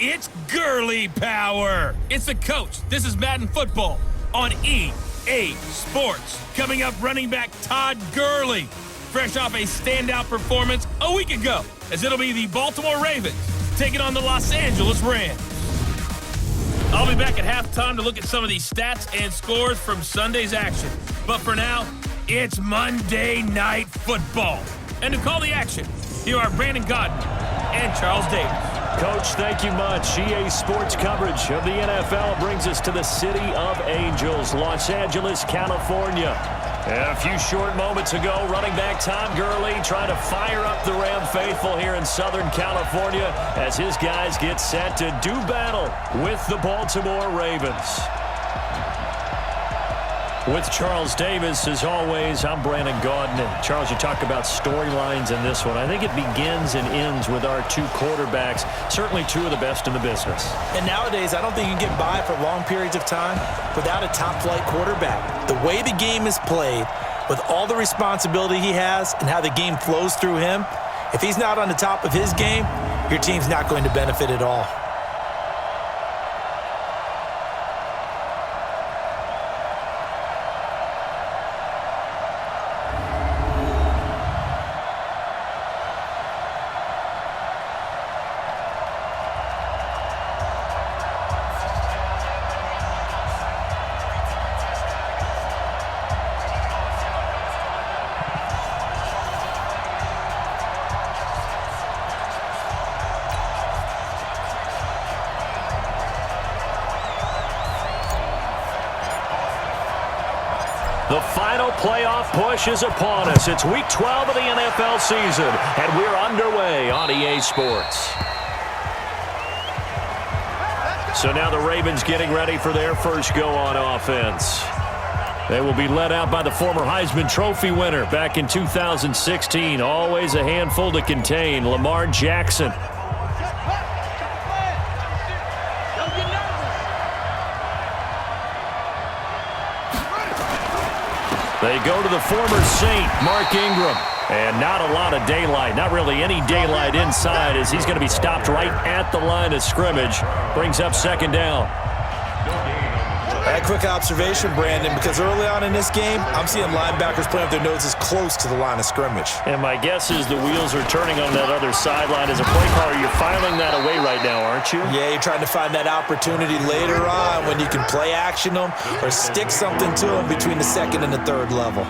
It's Gurley power. It's the coach. This is Madden Football on EA Sports. Coming up, running back Todd Gurley, fresh off a standout performance a week ago, as it'll be the Baltimore Ravens taking on the Los Angeles Rams. I'll be back at halftime to look at some of these stats and scores from Sunday's action. But for now, it's Monday Night Football. And to call the action, here are Brandon Godden and Charles Davis. Coach, thank you much. EA Sports coverage of the NFL brings us to the City of Angels, Los Angeles, California. A few short moments ago, running back Todd Gurley trying to fire up the Ram faithful here in Southern California as his guys get set to do battle with the Baltimore Ravens. With Charles Davis, as always, I'm Brandon Gaudin. And Charles, you talk about storylines in this one. I think it begins and ends with our two quarterbacks, certainly two of the best in the business. And nowadays, I don't think you can get by for long periods of time without a top-flight quarterback. The way the game is played, with all the responsibility he has and how the game flows through him, if he's not on the top of his game, your team's not going to benefit at all. The final playoff push is upon us. It's Week 12 of the NFL season, and we're underway on EA Sports. So now the Ravens getting ready for their first go on offense. They will be led out by the former Heisman Trophy winner back in 2016. Always a handful to contain, Lamar Jackson. They go to the former Saint, Mark Ingram. And not a lot of daylight, not really any daylight inside, as he's going to be stopped right at the line of scrimmage. Brings up second down. A quick observation, Brandon, because early on in this game, I'm seeing linebackers playing with their noses close to the line of scrimmage. And my guess is the wheels are turning on that other sideline. As a play caller, you're filing that away right now, aren't you? Yeah, you're trying to find that opportunity later on when you can play action them or stick something to them between the second and the third level.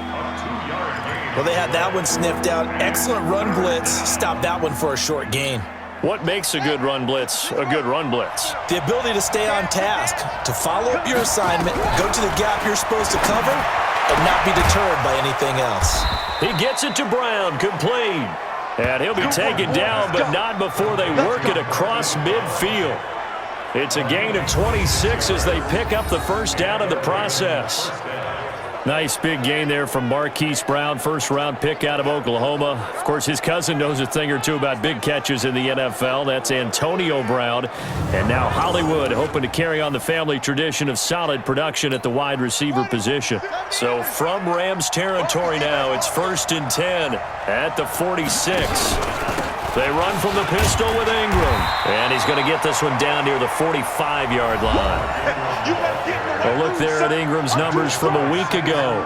Well, they had that one sniffed out. Excellent run blitz. Stopped that one for a short gain. What makes a good run blitz a good run blitz? The ability to stay on task, to follow up your assignment, go to the gap you're supposed to cover, and not be deterred by anything else. He gets it to Brown, complete. And he'll be taken down, but not before they work it across midfield. It's a gain of 26 as they pick up the first down in the process. Nice big gain there from Marquise Brown, first-round pick out of Oklahoma. Of course, his cousin knows a thing or two about big catches in the NFL. That's Antonio Brown. And now Hollywood hoping to carry on the family tradition of solid production at the wide receiver position. So from Rams territory now, it's 1st and 10 at the 46. They run from the pistol with Ingram. And he's going to get this one down near the 45-yard line. A look there at Ingram's numbers from a week ago.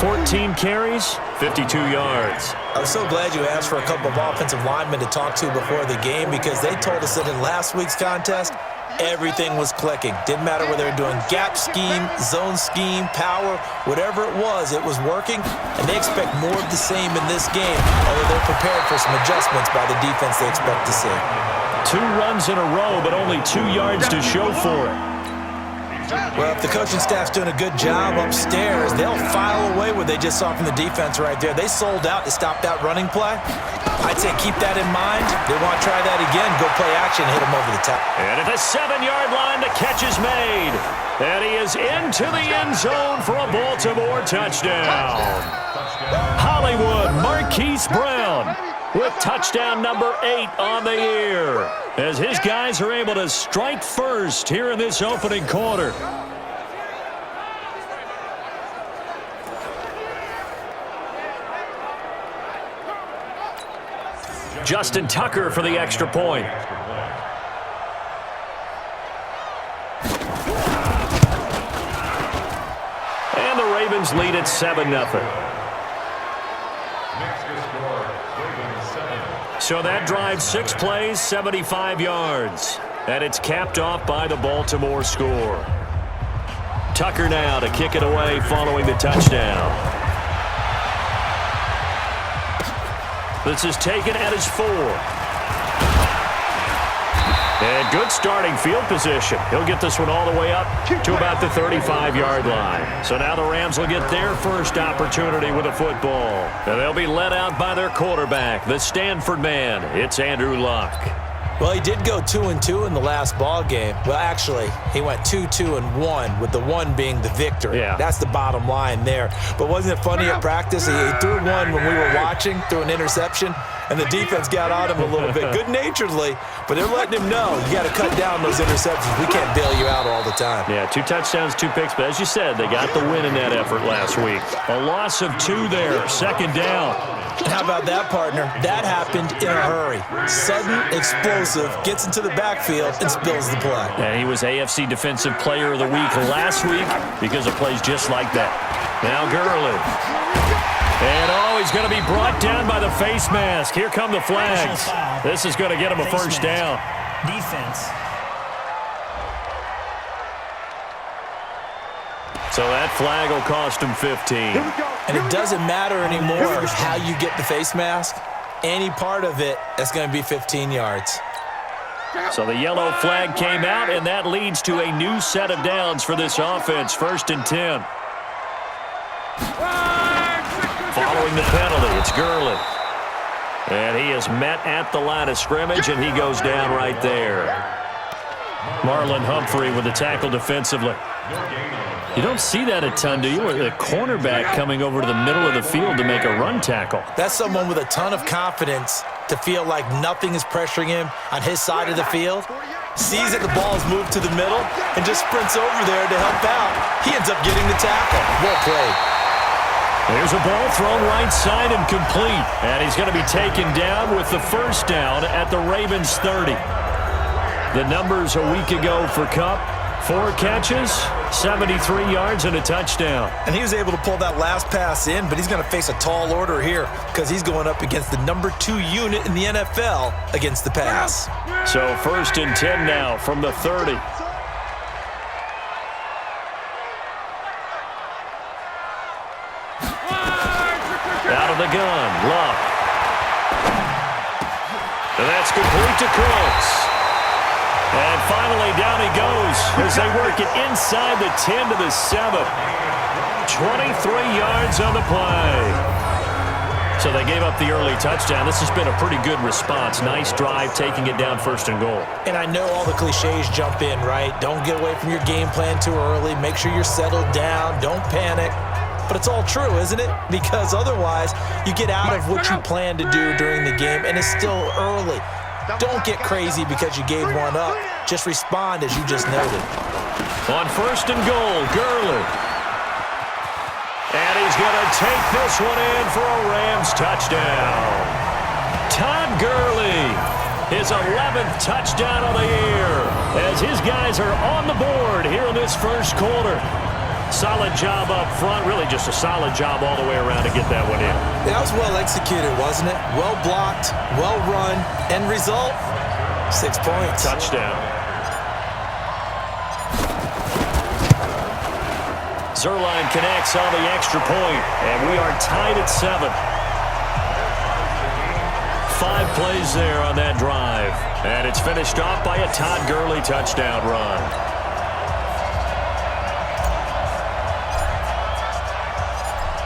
14 carries, 52 yards. I'm so glad you asked for a couple of offensive linemen to talk to before the game, because they told us that in last week's contest, everything was clicking. Didn't matter whether they were doing gap scheme, zone scheme, power, whatever it was working, and they expect more of the same in this game, although they're prepared for some adjustments by the defense they expect to see. 2 runs in a row, but only 2 yards to show for it. Well, if the coaching staff's doing a good job upstairs, they'll file away what they just saw from the defense right there. They sold out to stop that running play. I'd say keep that in mind. They want to try that again, go play action, hit them over the top. And at the 7-yard line, the catch is made. And he is into the end zone for a Baltimore touchdown. Hollywood, Marquise Brown with touchdown number 8 on the year, as his guys are able to strike first here in this opening quarter. Justin Tucker for the extra point. And the Ravens lead at 7-0. So that drive, 6 plays, 75 yards. And it's capped off by the Baltimore score. Tucker now to kick it away following the touchdown. This is taken at his 4. And good starting field position. He'll get this one all the way up to about the 35-yard line. So now the Rams will get their first opportunity with a football. And they'll be led out by their quarterback, the Stanford man. It's Andrew Luck. Well, he did go 2-2 in the last ball game. Well, actually, he went 2-2-1, with the 1 being the victory. Yeah. That's the bottom line there. But wasn't it funny at practice? He threw one when we were watching, threw an interception, and the defense got on him a little bit, good-naturedly. But they're letting him know, you got to cut down those interceptions. We can't bail you out all the time. Yeah, 2 touchdowns, 2 picks. But as you said, they got the win in that effort last week. A loss of 2 there, second down. How about that, partner? That happened in a hurry. Sudden, explosive, gets into the backfield, and spills the play. And he was AFC Defensive Player of the Week last week because of plays just like that. Now Gurley. And, he's going to be brought down by the face mask. Here come the flags. This is going to get him a first down. Defense. So that flag will cost him 15. And it doesn't matter anymore how you get the face mask. Any part of it is going to be 15 yards. So the yellow flag came out, and that leads to a new set of downs for this offense. 1st and 10. Following the penalty, it's Gurley. And he is met at the line of scrimmage, and he goes down right there. Marlon Humphrey with the tackle defensively. You don't see that a ton, do you? Or the cornerback coming over to the middle of the field to make a run tackle. That's someone with a ton of confidence to feel like nothing is pressuring him on his side of the field. Sees that the ball is moved to the middle and just sprints over there to help out. He ends up getting the tackle. Well played. There's a ball thrown right side and complete. And he's going to be taken down with the first down at the Ravens 30. The numbers a week ago for Kupp: 4 catches, 73 yards, and a touchdown. And he was able to pull that last pass in, but he's going to face a tall order here because he's going up against the number 2 unit in the NFL against the pass. So 1st and 10 now from the 30. Out of the gun, Luck. And that's complete to Cooks. And finally, down he goes as they work it inside the 10 to the 7. 23 yards on the play. So they gave up the early touchdown. This has been a pretty good response. Nice drive, taking it down 1st and goal. And I know all the cliches jump in, right? Don't get away from your game plan too early. Make sure you're settled down. Don't panic. But it's all true, isn't it? Because otherwise, you get out of what you plan to do during the game, and it's still early. Don't get crazy because you gave one up. Just respond as you just noted. On 1st and goal, Gurley. And he's going to take this one in for a Rams touchdown. Todd Gurley, his 11th touchdown of the year, as his guys are on the board here in this first quarter. Solid job up front, really just a solid job all the way around to get that one in. That was well executed, wasn't it? Well blocked, well run, end result, 6 points. Touchdown. Zerline connects on the extra point, and we are tied at 7. 5 plays there on that drive, and it's finished off by a Todd Gurley touchdown run.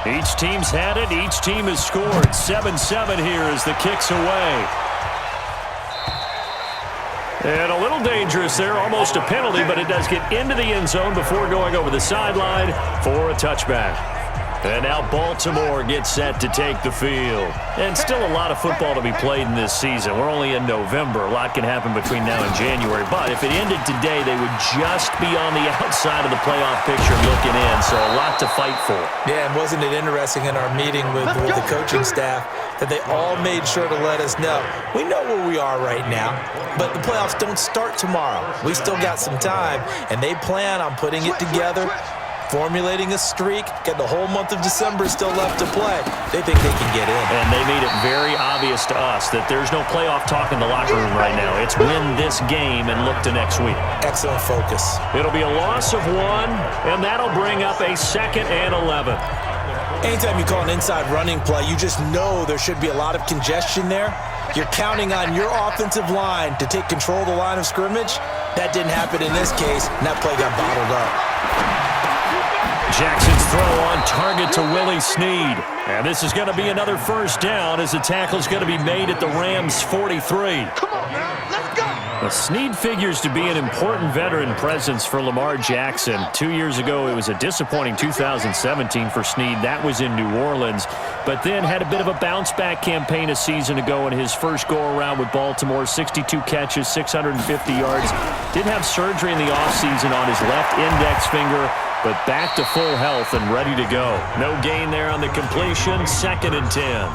Each team's had it. Each team has scored. 7-7 here as the kick's away. And a little dangerous there, almost a penalty, but it does get into the end zone before going over the sideline for a touchback. And now Baltimore gets set to take the field. And still a lot of football to be played in this season. We're only in November. A lot can happen between now and January. But if it ended today, they would just be on the outside of the playoff picture looking in. So a lot to fight for. Yeah, and wasn't it interesting in our meeting with the coaching staff that they all made sure to let us know, we know where we are right now, but the playoffs don't start tomorrow. We still got some time, and they plan on putting it together formulating a streak, got the whole month of December still left to play. They think they can get in. And they made it very obvious to us that there's no playoff talk in the locker room right now. It's win this game and look to next week. Excellent focus. It'll be a loss of 1, and that'll bring up a 2nd and 11. Anytime you call an inside running play, you just know there should be a lot of congestion there. You're counting on your offensive line to take control of the line of scrimmage. That didn't happen in this case, and that play got bottled up. Jackson's throw on target to Willie Snead. And this is going to be another first down as the tackle's going to be made at the Rams' 43. Come on now, let's go. Well, Snead figures to be an important veteran presence for Lamar Jackson. 2 years ago, it was a disappointing 2017 for Snead. That was in New Orleans. But then had a bit of a bounce-back campaign a season ago in his first go-around with Baltimore. 62 catches, 650 yards. Did have surgery in the offseason on his left index finger, but back to full health and ready to go. No gain there on the completion. 2nd and 10.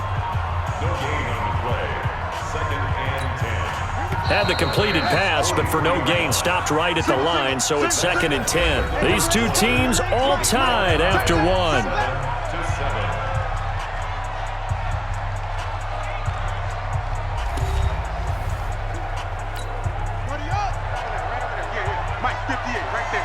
Had the completed pass, but for no gain, stopped right at the line, so it's 2nd and 10. These two teams all tied after 1. Mike 58 right there.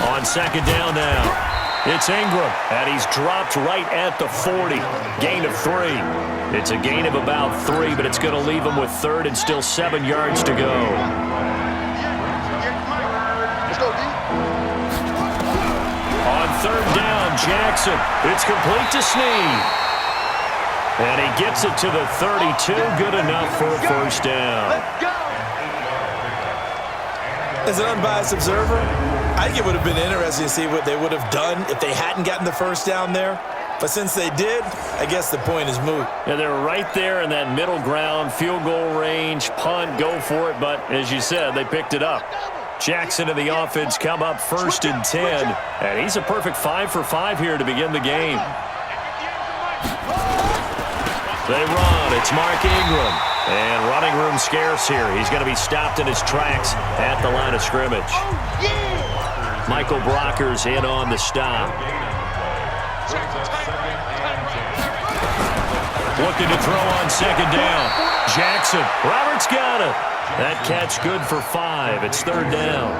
On 2nd down now. It's Ingram, and he's dropped right at the 40. Gain of 3. It's a gain of about 3, but it's going to leave him with 3rd and still 7 yards to go. Let's go, D. On 3rd down, Jackson. It's complete to Snead. And he gets it to the 32. Good enough for a first down. Let's go. As an unbiased observer, I think it would have been interesting to see what they would have done if they hadn't gotten the first down there. But since they did, I guess the point is moot. Yeah, they're right there in that middle ground, field goal range, punt, go for it. But as you said, they picked it up. Jackson and the offense come up 1st and 10. And he's a perfect 5 for 5 here to begin the game. They run. It's Mark Ingram. And running room scarce here. He's going to be stopped in his tracks at the line of scrimmage. Michael Brocker's in on the stop. Looking to throw on 2nd down. Jackson. Roberts got it. That catch good for 5. It's 3rd down.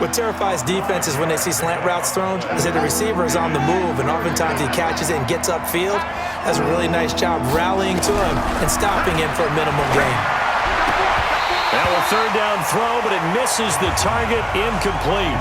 What terrifies defenses when they see slant routes thrown is that the receiver is on the move, and oftentimes he catches it and gets upfield. Does a really nice job rallying to him and stopping him for a minimum gain. Now a 3rd down throw, but it misses the target. Incomplete.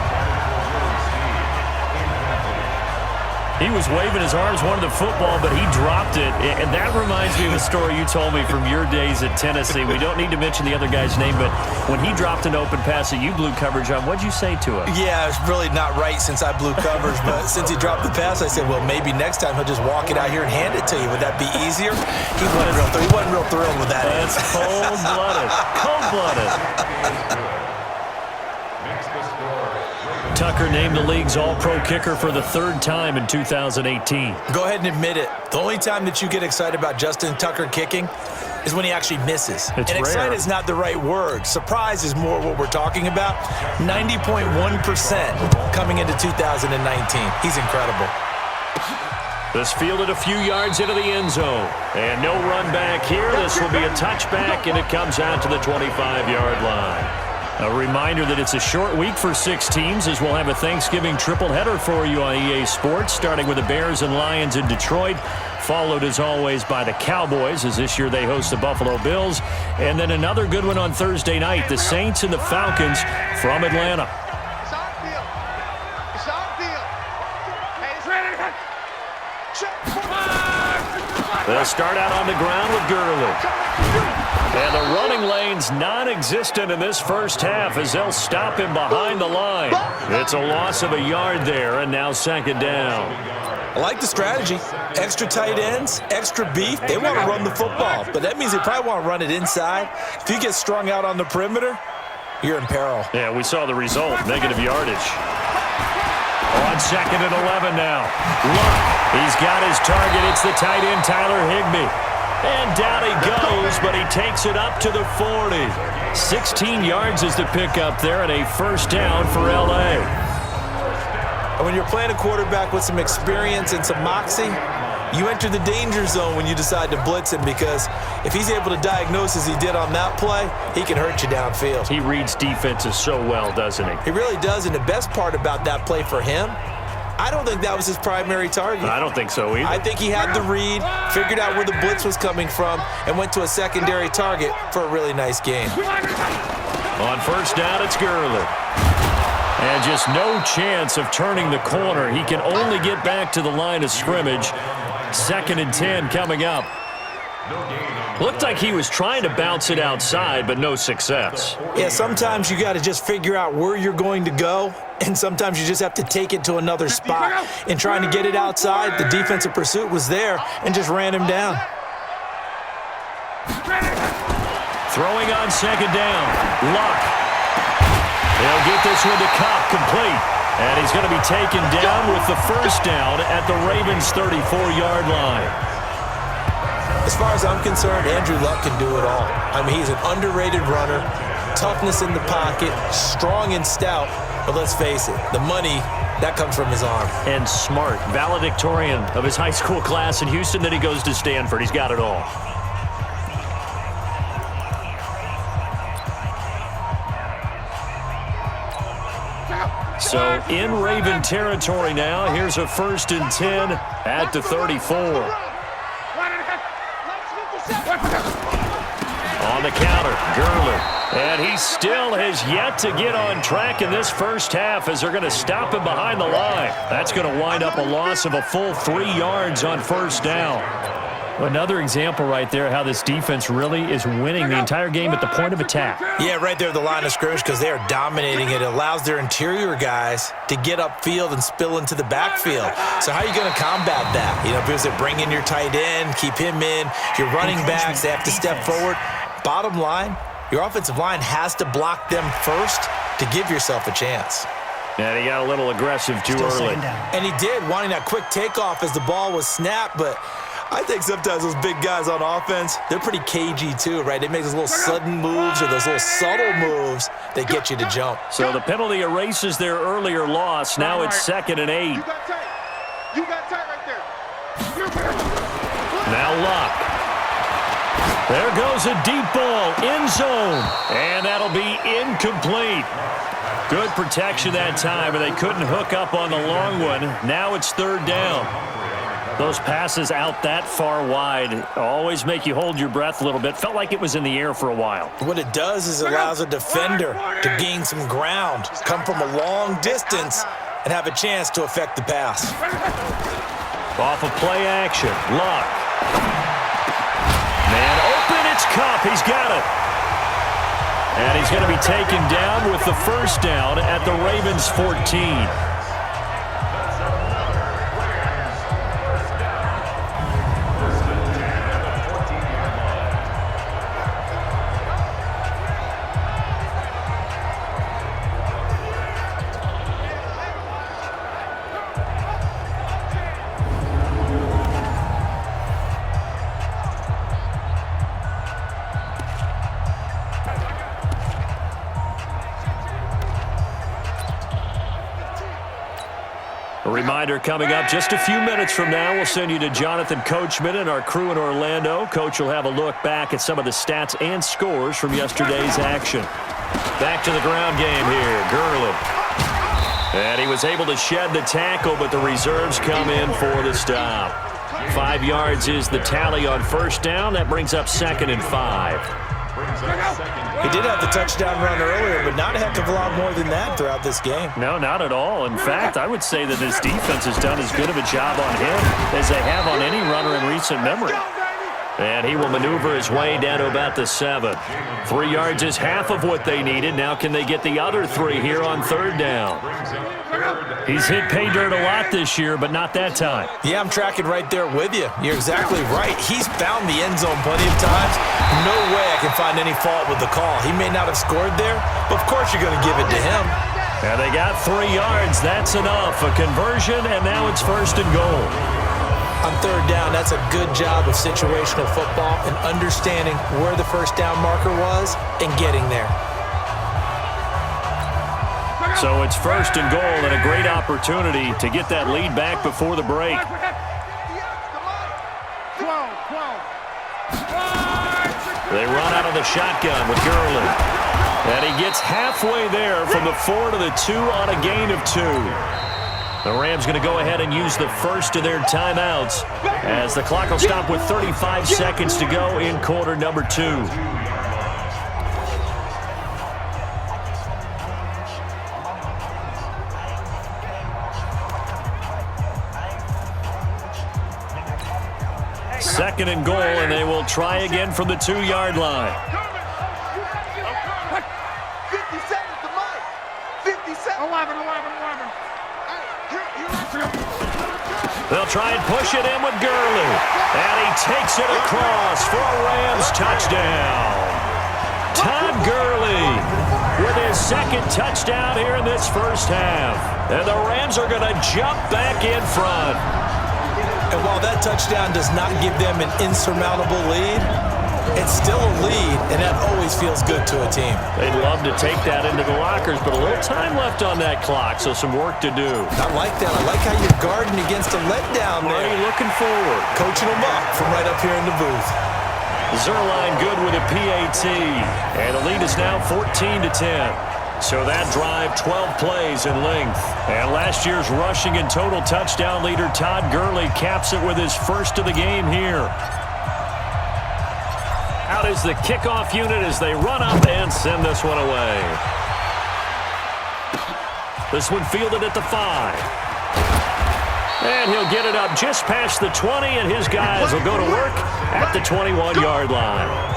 He was waving his arms, wanted the football, but he dropped it. And that reminds me of a story you told me from your days at Tennessee. We don't need to mention the other guy's name, but when he dropped an open pass that you blew coverage on, what'd you say to him? Yeah, it's really not right since I blew coverage, but since he dropped the pass, I said, well, maybe next time he'll just walk it out here and hand it to you. Would that be easier? He wasn't real thrilled with that. That's cold-blooded. Cold-blooded. Tucker named the league's all-pro kicker for the 3rd time in 2018. Go ahead and admit it. The only time that you get excited about Justin Tucker kicking is when he actually misses. It's and rare. excited is not the right word. Surprise is more what we're talking about. 90.1% coming into 2019. He's incredible. This fielded a few yards into the end zone. And no run back here. This will be a touchback, and it comes out to the 25-yard line. A reminder that it's a short week for 6 teams as we'll have a Thanksgiving triple header for you on EA Sports, starting with the Bears and Lions in Detroit, followed as always by the Cowboys as this year they host the Buffalo Bills, and then another good one on Thursday night, the Saints and the Falcons from Atlanta. It's our field. It's our field. Hey, it's ready. They'll start out on the ground with Gurley. And the running lane's non-existent in this first half as they'll stop him behind the line. It's a loss of a yard there, and now 2nd down. I like the strategy. Extra tight ends, extra beef. They want to run the football, but that means they probably want to run it inside. If you get strung out on the perimeter, you're in peril. Yeah, we saw the result, negative yardage. On 2nd and 11 now. Luck, he's got his target. It's the tight end, Tyler Higbee. And down he goes goes, but he takes it up to the 40. 16 yards is the pickup there, and a first down for L.A. And when you're playing a quarterback with some experience and some moxie, you enter the danger zone when you decide to blitz him, because if he's able to diagnose as he did on that play, he can hurt you downfield. He reads defenses so well, doesn't he? He really does, and the best part about that play for him, I don't think that was his primary target. I don't think so either. I think he had the read, figured out where the blitz was coming from, and went to a secondary target for a really nice gain. On first down, it's Gurley. And just no chance of turning the corner. He can only get back to the line of scrimmage. 2nd and 10 coming up. Looked like he was trying to bounce it outside, but no success. Yeah, sometimes you got to just figure out where you're going to go, and sometimes you just have to take it to another spot. In trying to get it outside, the defensive pursuit was there and just ran him down. Throwing on 2nd down. Luck. He'll get this one to Cobb, complete. And he's going to be taken down with the first down at the Ravens' 34-yard line. As far as I'm concerned, Andrew Luck can do it all. I mean, he's an underrated runner, toughness in the pocket, strong and stout. But let's face it, the money, that comes from his arm. And smart, valedictorian of his high school class in Houston. Then he goes to Stanford. He's got it all. So in Raven territory now. Here's a 1st and 10 at the 34. On the counter, Gurley. And he still has yet to get on track in this first half as they're going to stop him behind the line. That's going to wind up a loss of a full 3 yards on first down. Another example right there how this defense really is winning the entire game at the point of attack. Yeah, right there at the line of scrimmage, because they are dominating it. It allows their interior guys to get upfield and spill into the backfield. So how are you going to combat that? You know, because they bring in your tight end, keep him in. Your running backs, they have to step forward. Bottom line, your offensive line has to block them first to give yourself a chance. And he got a little aggressive too early. And he did, wanting that quick takeoff as the ball was snapped, but I think sometimes those big guys on offense, they're pretty cagey too, right? They make those little sudden moves or those little subtle moves that get you to jump. So the penalty erases their earlier loss. Now it's 2nd and 8. You got tight right there. Now Luck. There goes a deep ball, end zone, and that'll be incomplete. Good protection that time, and they couldn't hook up on the long one. Now it's 3rd down. Those passes out that far wide always make you hold your breath a little bit. Felt like it was in the air for a while. What it does is it allows a defender to gain some ground, come from a long distance, and have a chance to affect the pass. Off of play action, Luck. Man open, it's Kupp. He's got it. And he's going to be taken down with the first down at the Ravens' 14. A reminder coming up just a few minutes from now, we'll send you to Jonathan Coachman and our crew in Orlando. Coach will have a look back at some of the stats and scores from yesterday's action. Back to the ground game here, Gurley. And he was able to shed the tackle, but the reserves come in for the stop. 5 yards is the tally on first down. That brings up 2nd and 5. He did have the touchdown run earlier, but not a heck of a lot more than that throughout this game. No, not at all. In fact, I would say that his defense has done as good of a job on him as they have on any runner in recent memory. And he will maneuver his way down to about the 7. 3 yards is half of what they needed. Now can they get the other 3 here on third down? He's hit pay dirt a lot this year, but not that time. Yeah, I'm tracking right there with you. You're exactly right. He's found the end zone plenty of times. No way I can find any fault with the call. He may not have scored there, but of course you're going to give it to him. And they got 3 yards. That's enough. A conversion, and now it's 1st and goal. On third down, that's a good job of situational football and understanding where the first down marker was and getting there. So it's first and goal and a great opportunity to get that lead back before the break. They run out of the shotgun with Gurley. And he gets halfway there from the 4 to the 2 on a gain of 2. The Rams going to go ahead and use the first of their timeouts as the clock will stop with 35 seconds to go in quarter number 2. Second and goal, and they will try again from the 2-yard line. 50 seconds to Mike. 50 seconds. 11. They'll try and push it in with Gurley. And he takes it across for a Rams touchdown. Todd Gurley with his second touchdown here in this first half. And the Rams are going to jump back in front. And while that touchdown does not give them an insurmountable lead, it's still a lead, and that always feels good to a team. They'd love to take that into the lockers, but a little time left on that clock, so some work to do. I like that. I like how you're guarding against a letdown there. Already looking forward. Coaching them up from right up here in the booth. Zerline good with a PAT, and the lead is now 14-10. So that drive, 12 plays in length. And last year's rushing and total touchdown leader, Todd Gurley, caps it with his first of the game here. Out is the kickoff unit as they run up and send this one away. This one fielded at the 5. And he'll get it up just past the 20, and his guys will go to work at the 21-yard line.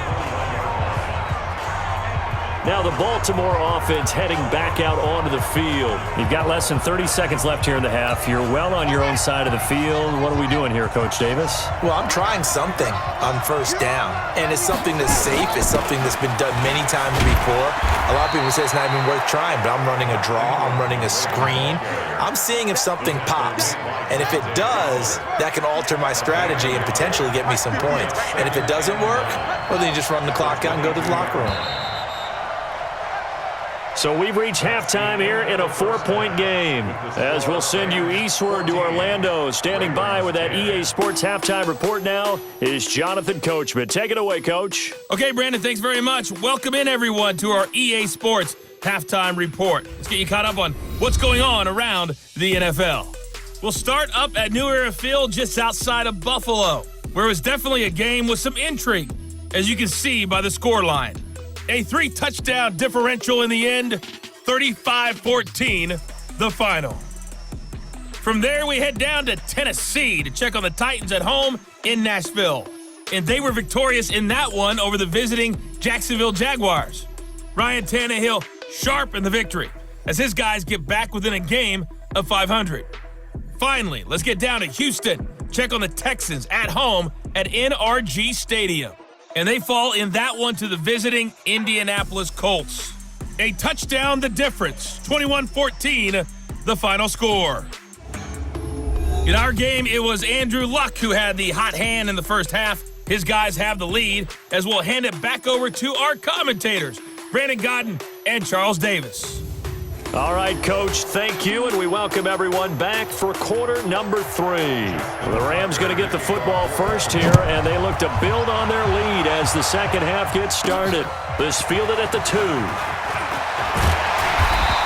Now the Baltimore offense heading back out onto the field. You've got less than 30 seconds left here in the half. You're well on your own side of the field. What are we doing here, Coach Davis? Well, I'm trying something on first down, and it's something that's safe. It's something that's been done many times before. A lot of people say it's not even worth trying, but I'm running a draw. I'm running a screen. I'm seeing if something pops, and if it does, that can alter my strategy and potentially get me some points. And if it doesn't work, well, then you just run the clock out and go to the locker room. So we've reached halftime here in a 4-point game. As we'll send you eastward to Orlando. Standing by with that EA Sports halftime report now is Jonathan Coachman. Take it away, Coach. Okay, Brandon, thanks very much. Welcome in, everyone, to our EA Sports halftime report. Let's get you caught up on what's going on around the NFL. We'll start up at New Era Field just outside of Buffalo, where it was definitely a game with some intrigue, as you can see by the scoreline. A 3-touchdown differential in the end, 35-14, the final. From there, we head down to Tennessee to check on the Titans at home in Nashville. And they were victorious in that one over the visiting Jacksonville Jaguars. Ryan Tannehill sharp in the victory as his guys get back within a game of 500. Finally, let's get down to Houston, check on the Texans at home at NRG Stadium. And they fall in that one to the visiting Indianapolis Colts. A touchdown the difference, 21-14, the final score. In our game, it was Andrew Luck who had the hot hand in the first half. His guys have the lead, as we'll hand it back over to our commentators, Brandon Godden and Charles Davis. All right, Coach, thank you, and we welcome everyone back for quarter number 3. The Rams going to get the football first here, and they look to build on their lead as the second half gets started. This fielded at the 2.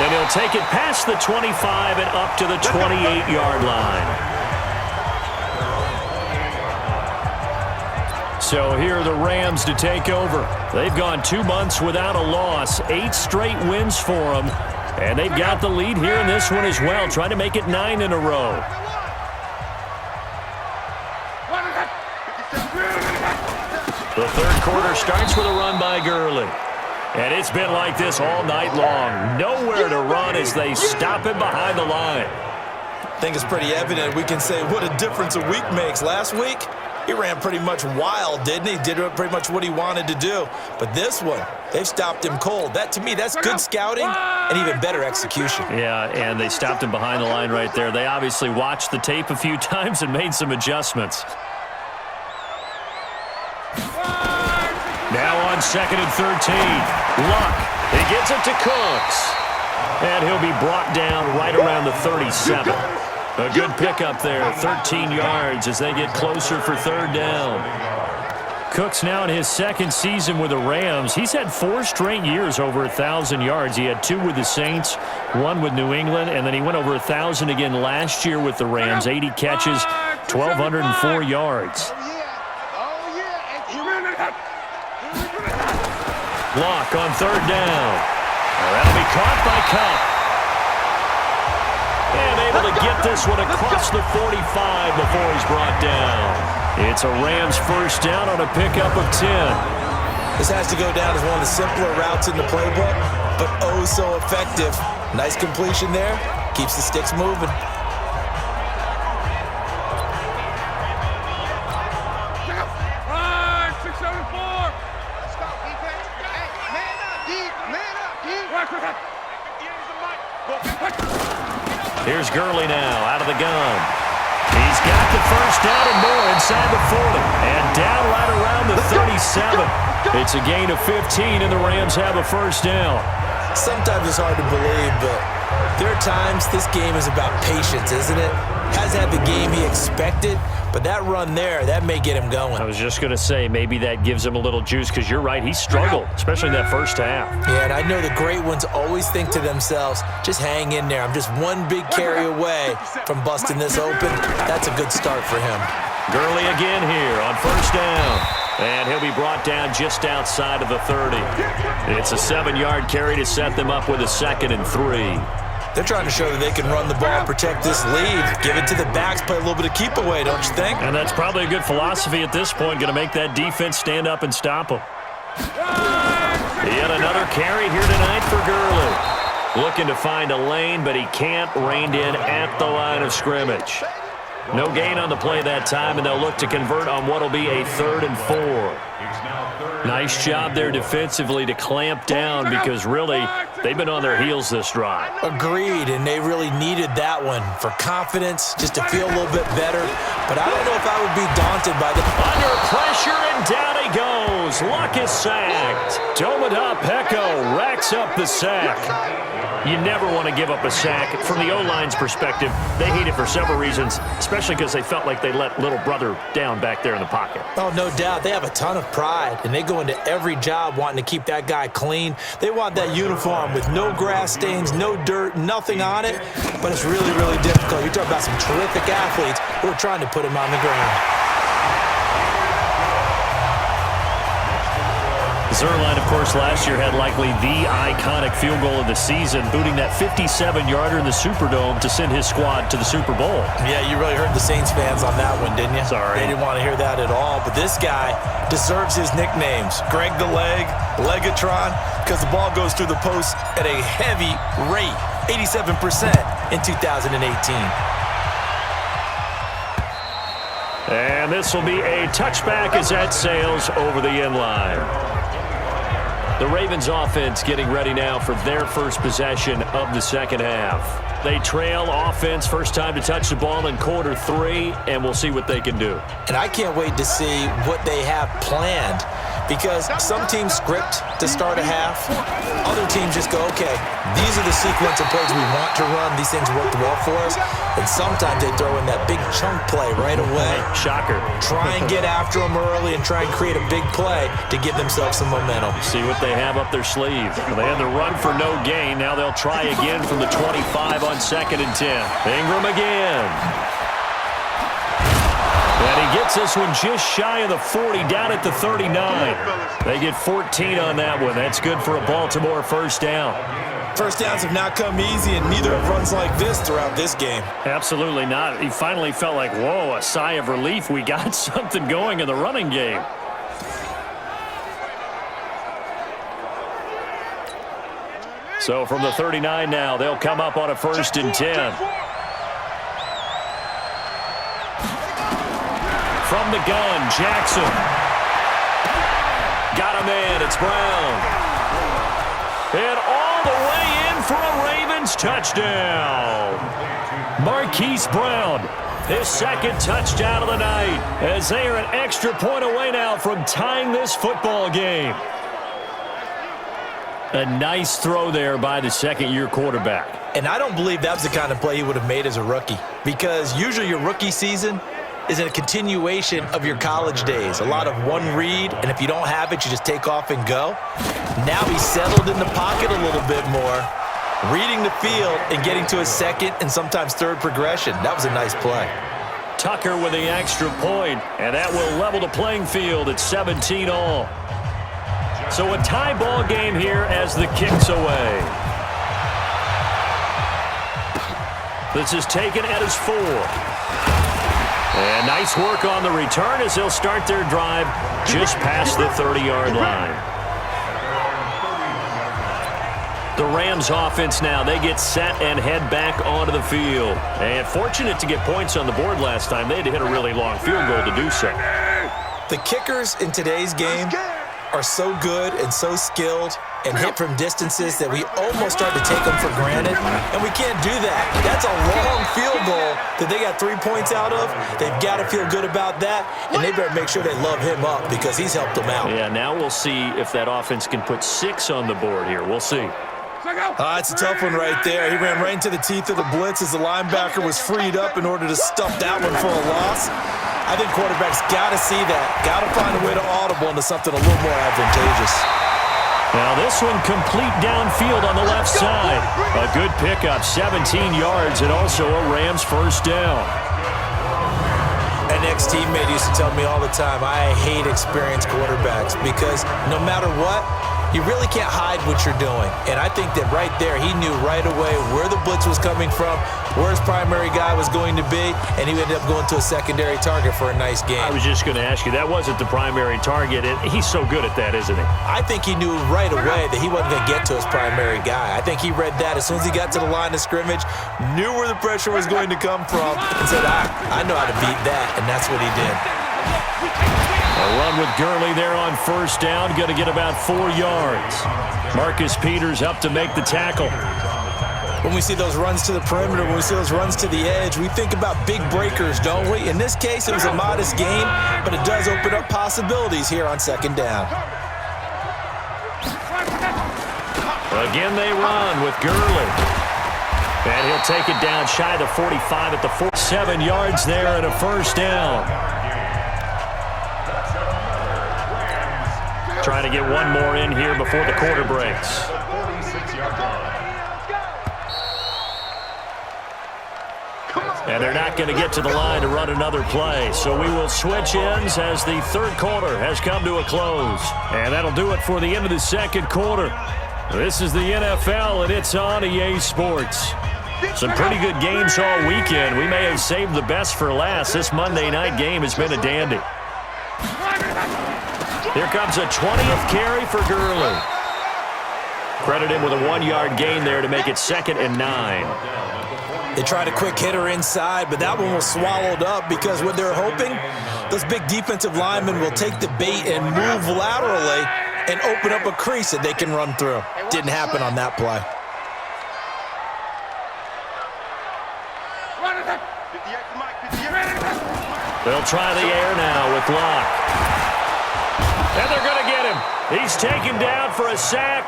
And he'll take it past the 25 and up to the 28-yard line. So here are the Rams to take over. They've gone 2 months without a loss, 8 straight wins for them. And they've got the lead here in this one as well, trying to make it 9 in a row. The third quarter starts with a run by Gurley. And it's been like this all night long. Nowhere to run as they stop him behind the line. I think it's pretty evident we can say what a difference a week makes. Last week, He ran pretty much wild, didn't he? Did pretty much what he wanted to do. But this one, they've stopped him cold. That, to me, that's good scouting and even better execution. Yeah, and they stopped him behind the line right there. They obviously watched the tape a few times and made some adjustments. Now on 2nd and 13. Luck. He gets it to Cooks. And he'll be brought down right around the 37. A good pickup there, 13 yards as they get closer for 3rd down. Cooks now in his 2nd season with the Rams. He's had 4 straight years over 1,000 yards. He had 2 with the Saints, 1 with New England, and then he went over 1,000 again last year with the Rams. 80 catches, 1,204 yards. Block on 3rd down. That'll be caught by Cup. And able to get this one across the 45 before he's brought down. It's a Rams 1st down on a pickup of 10. This has to go down as one of the simpler routes in the playbook, but oh so effective. Nice completion there. Keeps the sticks moving. Here's Gurley now out of the gun. He's got the 1st down and more inside the 40. And down right around the 37. It's a gain of 15, and the Rams have a 1st down. Sometimes it's hard to believe, but there are times this game is about patience, isn't it? Hasn't had the game he expected, but that run there, that may get him going. I was just going to say, maybe that gives him a little juice, because you're right, he struggled, especially in that 1st half. Yeah, and I know the great ones always think to themselves, just hang in there. I'm just one big carry away from busting this open. That's a good start for him. Gurley again here on 1st down. And he'll be brought down just outside of the 30. It's a 7-yard carry to set them up with a 2nd and 3. They're trying to show that they can run the ball and protect this lead. Give it to the backs, play a little bit of keep away, don't you think? And that's probably a good philosophy at this point, going to make that defense stand up and stop them. Yet another carry here tonight for Gurley. Looking to find a lane, but he can't. Reined in at the line of scrimmage. No gain on the play that time, and they'll look to convert on what will be a 3rd and 4. Nice job there defensively to clamp down, because really they've been on their heels this drive. Agreed, and they really needed that one for confidence, just to feel a little bit better. But I don't know if I would be daunted by the... Under pressure, and down he goes. Luck is sacked. Tomada Peko racks up the sack. You never want to give up a sack. From the O-line's perspective, they hate it for several reasons, especially because they felt like they let little brother down back there in the pocket. Oh, no doubt. They have a ton of pride, and they go into every job wanting to keep that guy clean. They want that uniform with no grass stains, no dirt, nothing on it, but it's really, really difficult. You're talking about some terrific athletes who are trying to put him on the ground. Zerline, of course, last year had likely the iconic field goal of the season, booting that 57-yarder in the Superdome to send his squad to the Super Bowl. Yeah, you really hurt the Saints fans on that one, didn't you? Sorry. They didn't want to hear that at all. But this guy deserves his nicknames. Greg the Leg, Legatron, because the ball goes through the post at a heavy rate, 87% in 2018. And this will be a touchback as that sails over the end line. The Ravens offense getting ready now for their first possession of the 2nd half. They trail offense, first time to touch the ball in quarter 3, and we'll see what they can do. And I can't wait to see what they have planned, because some teams script to start a half. Other teams just go, okay, these are the sequence of plays we want to run. These things work well for us. And sometimes they throw in that big chunk play right away. Shocker. Try and get after them early and try and create a big play to give themselves some momentum. See what they have up their sleeve. They had the run for no gain. Now they'll try again from the 25 on 2nd and 10. Ingram again. And he gets this one just shy of the 40, down at the 39. They get 14 on that one. That's good for a Baltimore 1st down. First downs have not come easy, and neither have runs like this throughout this game. Absolutely not. He finally felt like, whoa, a sigh of relief. We got something going in the running game. So from the 39 now, they'll come up on a 1st and 10. from the gun. Jackson. Got him in. It's Brown. And all the way in for a Ravens touchdown. Marquise Brown, his second touchdown of the night, as they are an extra point away now from tying this football game. A nice throw there by the second-year quarterback. And I don't believe that's the kind of play he would have made as a rookie, because usually your rookie season is a continuation of your college days. A lot of one read, and if you don't have it, you just take off and go. Now he's settled in the pocket a little bit more, reading the field and getting to his second and sometimes third progression. That was a nice play. Tucker with the extra point, and that will level the playing field at 17 all. So a tie ball game here as the kick's away. This is taken at his 4. And nice work on the return as they'll start their drive just past the 30-yard line. The Rams offense now, they get set and head back onto the field. And fortunate to get points on the board last time. They had to hit a really long field goal to do so. The kickers in today's game are so good and so skilled and hit from distances that we almost start to take them for granted, and we can't do that. That's a long field goal that they got 3 points out of. They've got to feel good about that, and they better make sure they love him up because he's helped them out. Yeah, now we'll see if that offense can put 6 on the board here. We'll see. It's a tough one right there. He ran right into the teeth of the blitz as the linebacker was freed up in order to stuff that one for a loss. I think quarterbacks got to see that, got to find a way to audible into something a little more advantageous. Now this one complete downfield on the left side. A good pickup, 17 yards, and also a Rams first down. An ex-teammate used to tell me all the time, I hate experienced quarterbacks because no matter what, you really can't hide what you're doing. And I think that right there, he knew right away where the blitz was coming from, where his primary guy was going to be, and he ended up going to a secondary target for a nice game. I was just going to ask you, that wasn't the primary target. He's so good at that, isn't he? I think he knew right away that he wasn't going to get to his primary guy. I think he read that as soon as he got to the line of scrimmage, knew where the pressure was going to come from, and said, I know how to beat that, and that's what he did. A run with Gurley there on first down, going to get about 4 yards. Marcus Peters up to make the tackle. When we see those runs to the perimeter, when we see those runs to the edge, we think about big breakers, don't we? In this case, it was a modest gain, but it does open up possibilities here on second down. Again, they run with Gurley. And he'll take it down shy of the 45 at the 4. 7 yards there and a first down. Trying to get one more in here before the quarter breaks. And they're not going to get to the line to run another play. So we will switch ends as the third quarter has come to a close. And that'll do it for the end of the second quarter. This is the NFL, and it's on EA Sports. Some pretty good games all weekend. We may have saved the best for last. This Monday night game has been a dandy. Here comes a 20th carry for Gurley. Credit him with a 1-yard gain there to make it 2nd and 9. They tried a quick hitter inside, but that one was swallowed up because what they're hoping, those big defensive linemen will take the bait and move laterally and open up a crease that they can run through. Didn't happen on that play. They'll try the air now with Locke. And they're going to get him. He's taken down for a sack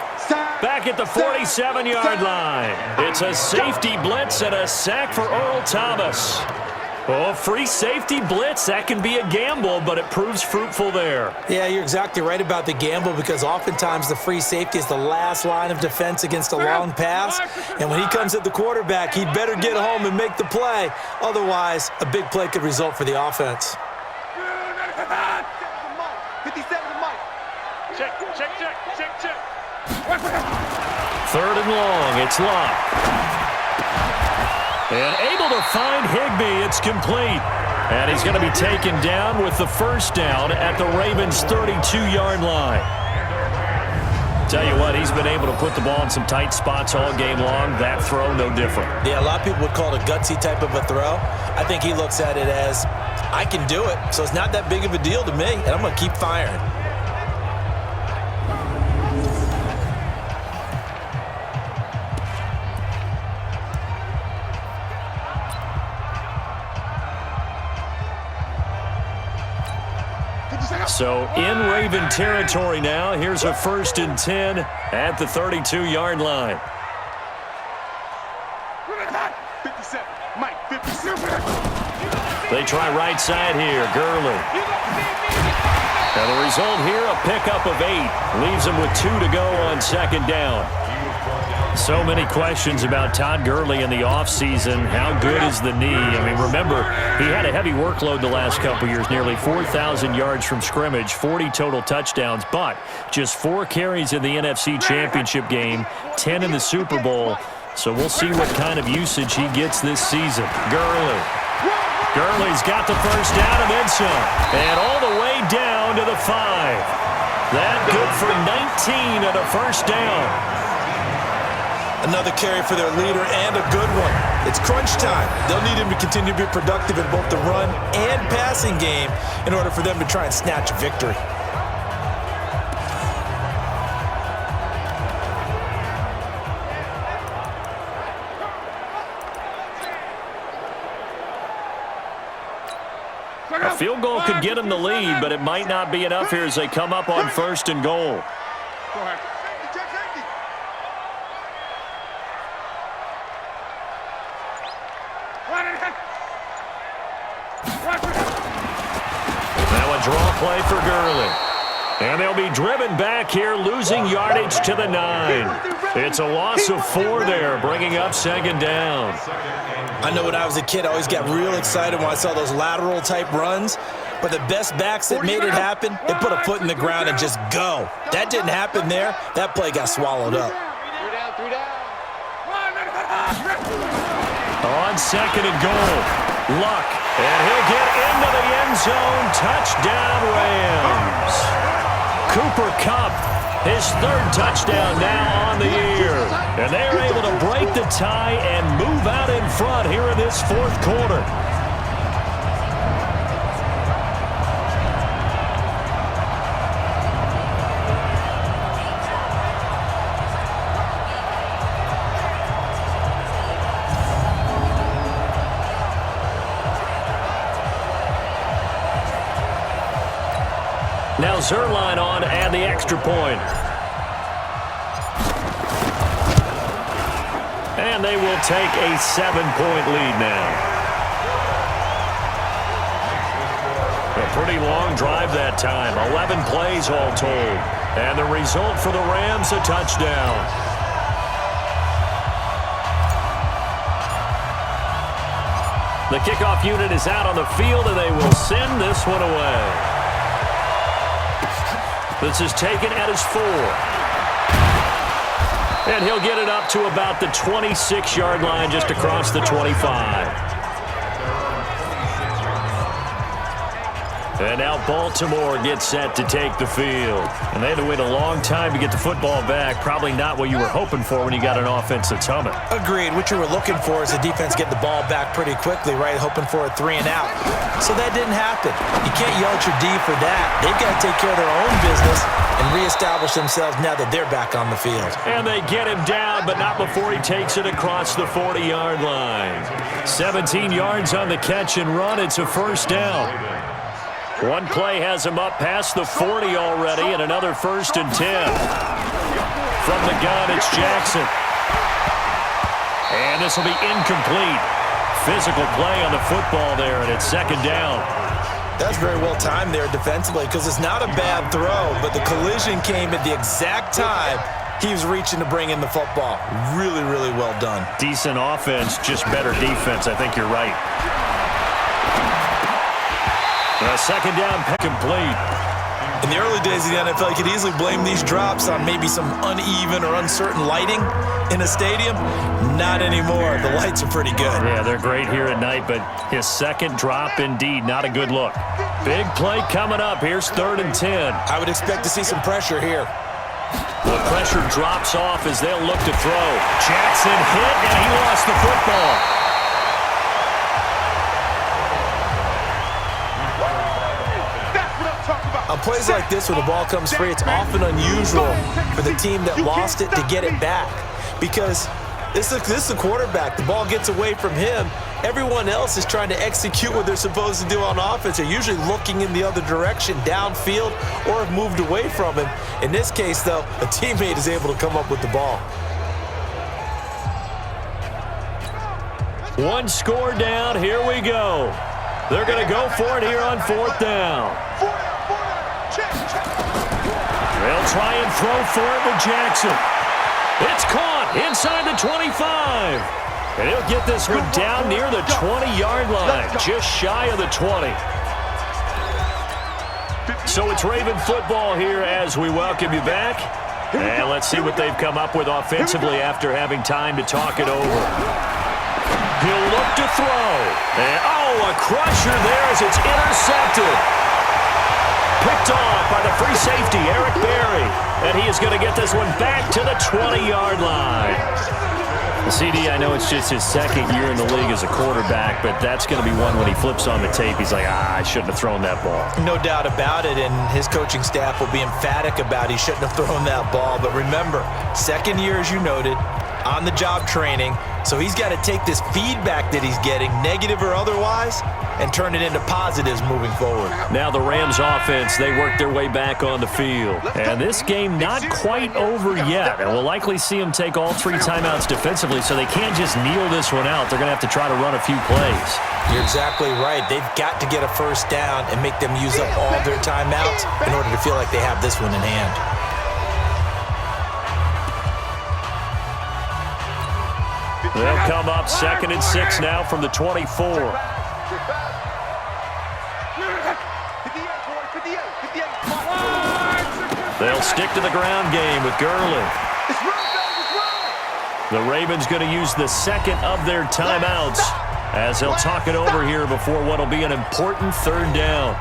back at the 47-yard line. It's a safety blitz and a sack for Earl Thomas. Oh, free safety blitz, that can be a gamble, but it proves fruitful there. Yeah, you're exactly right about the gamble because oftentimes the free safety is the last line of defense against a long pass. And when he comes at the quarterback, he'd better get home and make the play. Otherwise, a big play could result for the offense. Third and long, it's Locke. And able to find Higbee, it's complete. And he's going to be taken down with the first down at the Ravens' 32-yard line. Tell you what, he's been able to put the ball in some tight spots all game long. That throw, no different. Yeah, a lot of people would call it a gutsy type of a throw. I think he looks at it as, I can do it, so it's not that big of a deal to me, and I'm going to keep firing. So in Raven territory now. Here's a 1st and 10 at the 32-yard line. 57. Mike, 57. They try right side here. Gurley. And the result here, a pickup of 8. Leaves them with 2 to go on 2nd down. So many questions about Todd Gurley in the offseason. How good is the knee? I mean, remember, he had a heavy workload the last couple years, nearly 4,000 yards from scrimmage, 40 total touchdowns, but just 4 carries in the NFC Championship game, 10 in the Super Bowl. So we'll see what kind of usage he gets this season. Gurley. Gurley's got the first down and then some. And all the way down to the 5. That good for 19 and a first down. Another carry for their leader and a good one. It's crunch time. They'll need him to continue to be productive in both the run and passing game in order for them to try and snatch a victory. A field goal could get them the lead, but it might not be enough here as they come up on 1st and goal. Go ahead. Now a draw play for Gurley. And they'll be driven back here, losing yardage to the 9. It's a loss of 4 there, bringing up 2nd down. I know when I was a kid, I always got real excited when I saw those lateral type runs. But the best backs that made it happen, they put a foot in the ground and just go. That didn't happen there. That play got swallowed up. 3 down. On 2nd and goal, Luck, and he'll get into the end zone. Touchdown, Rams. Cooper Kupp, his 3rd touchdown now on the year. And they're able to break the tie and move out in front here in this 4th quarter. Now Zerline on and the extra point. And they will take a 7-point lead now. A pretty long drive that time. 11 plays all told. And the result for the Rams, a touchdown. The kickoff unit is out on the field, and they will send this one away. This is taken at his 4. And he'll get it up to about the 26-yard line, just across the 25. And now Baltimore gets set to take the field. And they had to wait a long time to get the football back. Probably not what you were hoping for when you got an offense that's humming. Agreed. What you were looking for is the defense get the ball back pretty quickly, right? Hoping for a 3 and out. So that didn't happen. You can't yell at your D for that. They've got to take care of their own business and reestablish themselves now that they're back on the field. And they get him down, but not before he takes it across the 40-yard line. 17 yards on the catch and run. It's a first down. One play has him up past the 40 already, and another 1st and 10. From the gun, it's Jackson. And this will be incomplete. Physical play on the football there, and it's 2nd down. That's very well timed there defensively because it's not a bad throw, but the collision came at the exact time he was reaching to bring in the football. Really, really well done. Decent offense, just better defense. I think you're right. A 2nd down, complete. In the early days of the NFL, you could easily blame these drops on maybe some uneven or uncertain lighting in a stadium. Not anymore. The lights are pretty good. Yeah, they're great here at night, but his 2nd drop, indeed, not a good look. Big play coming up. Here's 3rd and 10. I would expect to see some pressure here. The pressure drops off as they'll look to throw. Jackson hit, and he lost the football. On plays like this where the ball comes free, it's often unusual for the team that lost it to get it back because this is the quarterback. The ball gets away from him. Everyone else is trying to execute what they're supposed to do on offense. They're usually looking in the other direction, downfield, or have moved away from him. In this case, though, a teammate is able to come up with the ball. One score down. Here we go. They're going to go for it here on 4th down. They'll try and throw for it with Jackson. It's caught inside the 25. And he'll get this one down near the 20-yard line, just shy of the 20. So it's Raven football here as we welcome you back. And let's see what they've come up with offensively after having time to talk it over. He'll look to throw. And, a crusher there as it's intercepted. Picked off by the free safety, Eric Berry. And he is going to get this one back to the 20-yard line. CD, I know it's just his second year in the league as a quarterback, but that's going to be one when he flips on the tape. He's like, I shouldn't have thrown that ball. No doubt about it, and his coaching staff will be emphatic about he shouldn't have thrown that ball. But remember, second year, as you noted, on-the-job training, so he's got to take this feedback that he's getting, negative or otherwise, and turn it into positives moving forward. Now the Rams offense, they work their way back on the field. And this game not quite over yet. And we'll likely see them take all 3 timeouts defensively, so they can't just kneel this one out. They're going to have to try to run a few plays. You're exactly right. They've got to get a first down and make them use up all their timeouts in order to feel like they have this one in hand. They'll come up 2nd and 6 now from the 24. They'll stick to the ground game with Gurley. The Ravens going to use the second of their timeouts as they'll talk it over here before what will be an important 3rd down.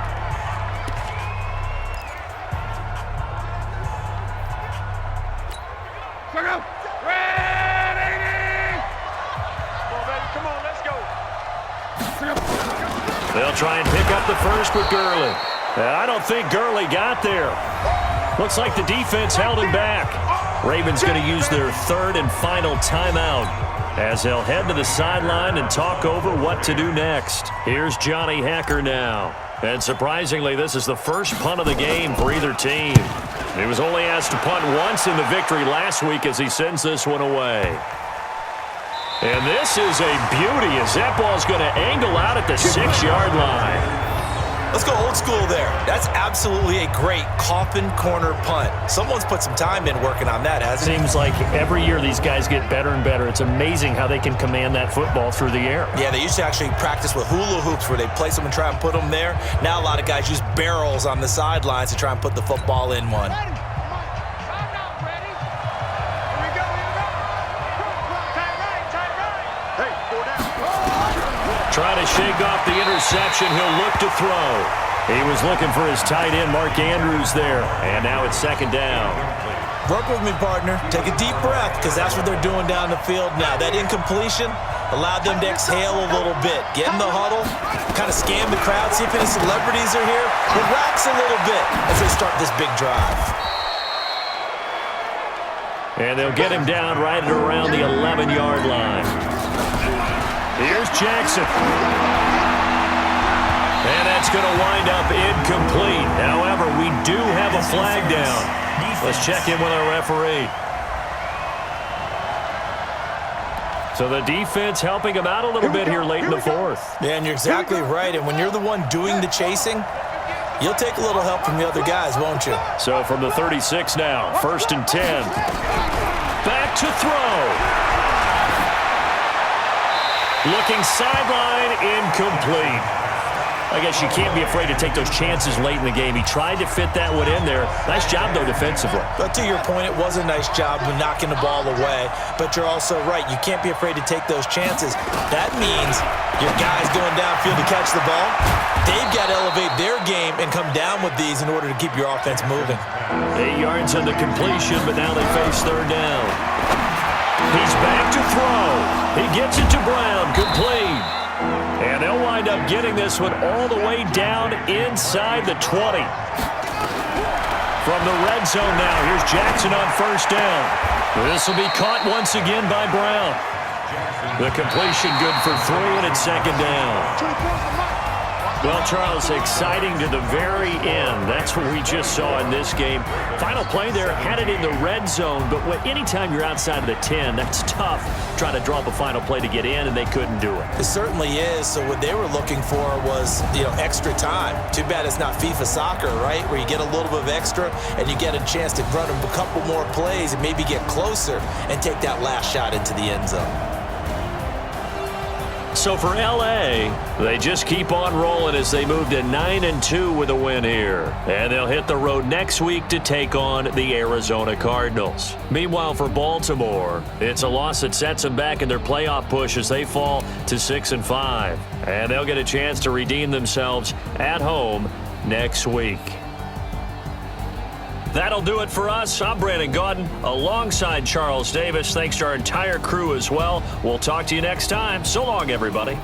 They'll try and pick up the first with Gurley. I don't think Gurley got there. Looks like the defense held him back. Ravens going to use their 3rd and final timeout as they'll head to the sideline and talk over what to do next. Here's Johnny Hacker now. And surprisingly, this is the first punt of the game for either team. He was only asked to punt once in the victory last week as he sends this one away. And this is a beauty as that ball's going to angle out at the 6-yard line. Let's go old school there. That's absolutely a great coffin corner punt. Someone's put some time in working on that, hasn't it? Seems like every year these guys get better and better. It's amazing how they can command that football through the air. Yeah, they used to actually practice with hula hoops where they place them and try and put them there. Now a lot of guys use barrels on the sidelines to try and put the football in one. Trying to shake off the interception. He'll look to throw. He was looking for his tight end, Mark Andrews, there. And now it's 2nd down. Work with me, partner. Take a deep breath, because that's what they're doing down the field now. That incompletion allowed them to exhale a little bit. Get in the huddle, kind of scan the crowd, see if any celebrities are here. Relax a little bit as they start this big drive. And they'll get him down right at around the 11-yard line. Here's Jackson. And that's going to wind up incomplete. However, we do have a flag down. Let's check in with our referee. So the defense helping him out a little bit here late in the 4th. Yeah, and you're exactly right. And when you're the one doing the chasing, you'll take a little help from the other guys, won't you? So from the 36 now, 1st and 10. Back to throw. Looking sideline, incomplete. I guess you can't be afraid to take those chances late in the game. He tried to fit that one in there. Nice job, though, defensively. But to your point, it was a nice job of knocking the ball away. But you're also right. You can't be afraid to take those chances. That means your guys going downfield to catch the ball, they've got to elevate their game and come down with these in order to keep your offense moving. 8 yards in the completion, but now they face third down. He's back to throw. He gets it to Brown, complete. And they'll wind up getting this one all the way down inside the 20. From the red zone now, here's Jackson on first down. This will be caught once again by Brown. The completion good for 3, and it's second down. Well, Charles, exciting to the very end. That's what we just saw in this game. Final play there, had it in the red zone, but anytime you're outside of the 10, that's tough trying to draw up a final play to get in, and they couldn't do it. It certainly is. So what they were looking for was, extra time. Too bad it's not FIFA soccer, right, where you get a little bit of extra and you get a chance to run a couple more plays and maybe get closer and take that last shot into the end zone. So for L.A., they just keep on rolling as they move to 9-2 with a win here. And they'll hit the road next week to take on the Arizona Cardinals. Meanwhile, for Baltimore, it's a loss that sets them back in their playoff push as they fall to 6-5. And they'll get a chance to redeem themselves at home next week. That'll do it for us. I'm Brandon Gaudin alongside Charles Davis. Thanks to our entire crew as well. We'll talk to you next time. So long, everybody.